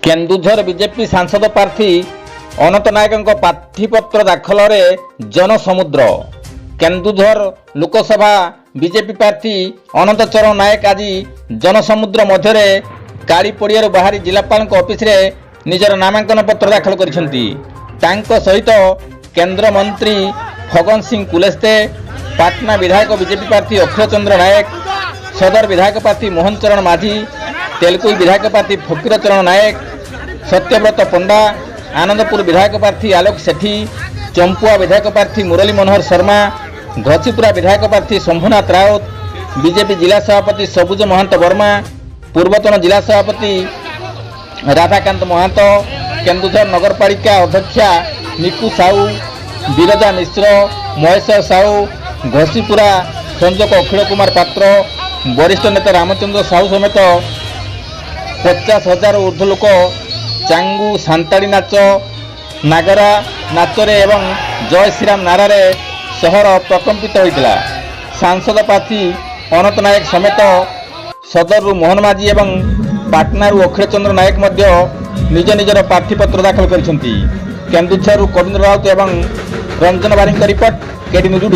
Keonjhar BJP सांसद प्रार्थी अनंत नायक प्रार्थीपत्र दाखल जनसमुद्र। केन्दुझर लोकसभा बीजेपी प्रार्थी अनंत चरण नायक आज जनसमुद्र मध्य काली पड़िया बाहरी जिलापाल ऑफिस रे निजर नामांकन पत्र दाखल करिसेंती। तांको सहित केंद्र मंत्री फगन सिंह कुलेस्ते, पाटना विधायक बीजेपी प्रार्थी अक्षय चंद्र नायक, सदर विधायक प्रार्थी मोहन चरण माझी, तेलकुई विधायक प्रार्थी फकीर चरण नायक, सत्यव्रत पंडा, आनंदपुर विधायक प्रार्थी आलोक सेठी, चंपुआ विधायक प्रार्थी मुरली मनोहर शर्मा, घसीपुरा विधायक प्रार्थी शंभुनाथ राउत, बीजेपी जिला सभापति सबुज महंत वर्मा, पूर्वतन जिला सभापति राधाकांत महातो, केन्दुझर नगरपालिका अध्यक्षा निकू साहू, बिरजा मिश्र, महेश्वर साहू, घसीपुरा संयोजक अखिल कुमार पात्र, वरिष्ठ नेता रामचंद्र साहू समेत 50,000 ऊर्ध्व लोक चांगू सांताड़ी नाच, नागरा नाचरे एवं जय श्रीराम नारे सहर प्रकंपित होता। सांसद प्रार्थी अनंत नायक समेत सदर मोहन माझी एवं पाटना अक्षय चंद्र नायक निज निजर प्रार्थीपत्र दाखल कर। केन्दुझर कविंद्र राउत एवं रंजन बारिक रिपोर्ट केडी न्यूज।